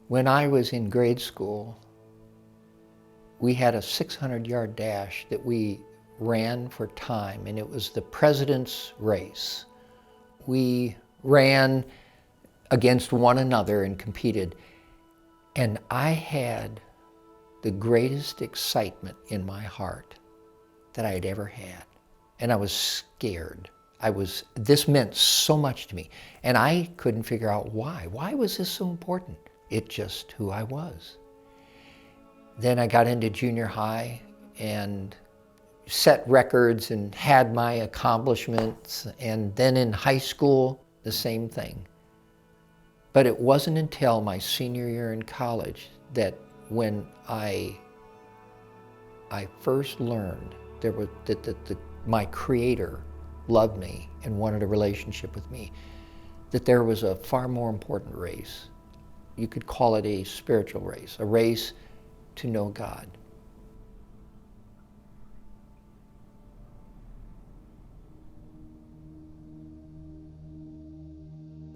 When I was in grade school, we had a 600-yard dash that we ran for time, and it was the president's race. We ran against one another and competed, and I had the greatest excitement in my heart that I had ever had. And I was scared. This meant so much to me, and I couldn't figure out why. Why was this so important? It's just who I was. Then I got into junior high and set records and had my accomplishments, and then in high school, the same thing. But it wasn't until my senior year in college that when I first learned that my Creator loved me and wanted a relationship with me, that there was a far more important race. You could call it a spiritual race, a race to know God.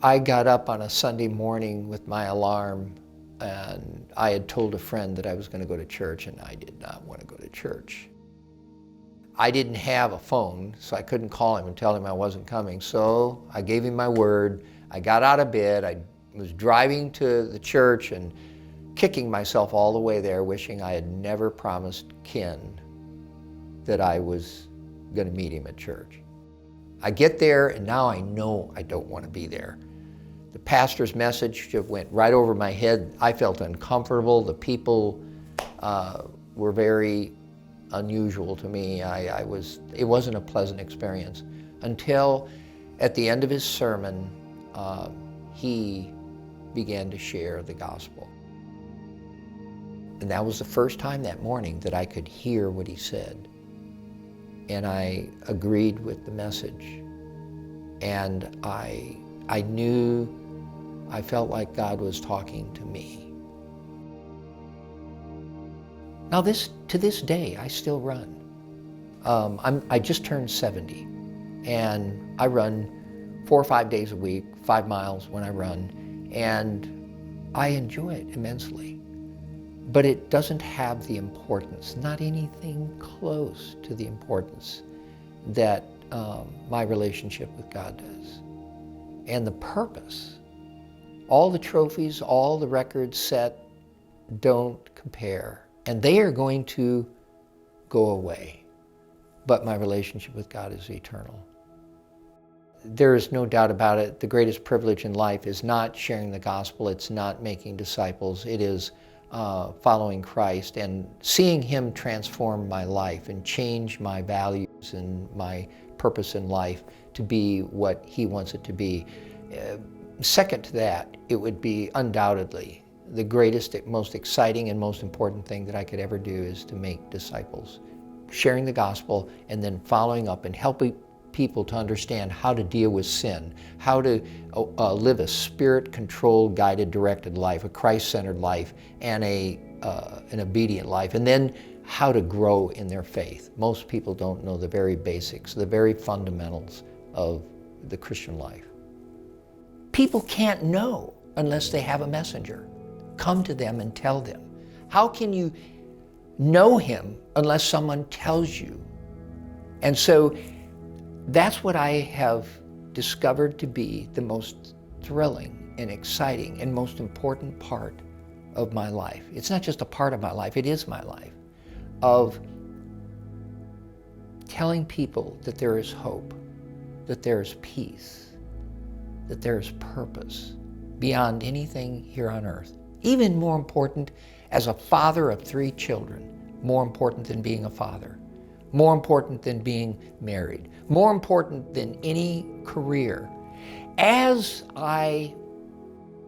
I got up on a Sunday morning with my alarm, and I had told a friend that I was going to go to church, and I did not want to go to church. I didn't have a phone, so I couldn't call him and tell him I wasn't coming. So I gave him my word. I got out of bed. I was driving to the church and kicking myself all the way there, wishing I had never promised Ken that I was going to meet him at church. I get there, and now I know I don't want to be there. The pastor's message just went right over my head. I felt uncomfortable. The people were very unusual to me. It wasn't a pleasant experience until at the end of his sermon, he began to share the gospel. And that was the first time that morning that I could hear what he said. And I agreed with the message. And I knew, I felt like God was talking to me. Now to this day, I still run. I just turned 70, and I run 4 or 5 days a week, 5 miles when I run, and I enjoy it immensely. But it doesn't have the importance, not anything close to the importance that my relationship with God does. And the purpose, all the trophies, all the records set don't compare. And they are going to go away. But my relationship with God is eternal. There is no doubt about it. The greatest privilege in life is not sharing the gospel. It's not making disciples. It is following Christ and seeing Him transform my life and change my values and my purpose in life to be what He wants it to be. Second to that, it would be undoubtedly the greatest, most exciting, and most important thing that I could ever do is to make disciples. Sharing the gospel and then following up and helping people to understand how to deal with sin, how to live a spirit-controlled, guided, directed life, a Christ-centered life, and an obedient life, and then how to grow in their faith. Most people don't know the very basics, the very fundamentals of the Christian life. People can't know unless they have a messenger. Come to them and tell them. How can you know Him unless someone tells you? And so that's what I have discovered to be the most thrilling and exciting and most important part of my life. It's not just a part of my life, it is my life. Of telling people that there is hope, that there is peace, that there is purpose beyond anything here on earth. Even more important, as a father of 3 children, more important than being a father, more important than being married, more important than any career. As I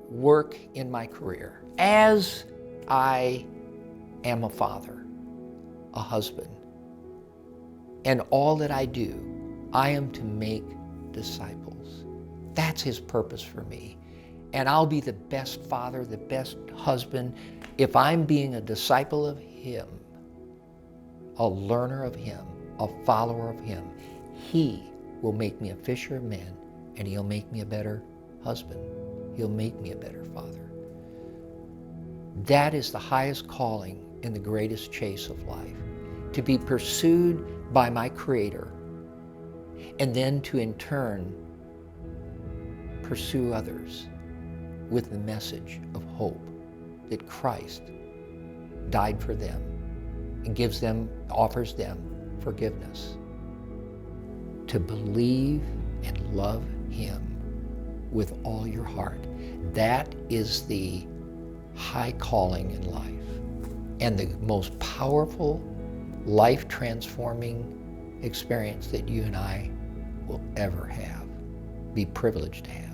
work in my career, as I am a father, a husband, and all that I do, I am to make disciples. That's His purpose for me. And I'll be the best father, the best husband, if I'm being a disciple of Him, a learner of Him, a follower of Him. He will make me a fisher of men, and He'll make me a better husband. He'll make me a better father. That is the highest calling and the greatest chase of life. To be pursued by my Creator, and then to in turn pursue others with the message of hope that Christ died for them and offers them forgiveness. To believe and love Him with all your heart. That is the high calling in life and the most powerful, life-transforming experience that you and I will ever have, be privileged to have.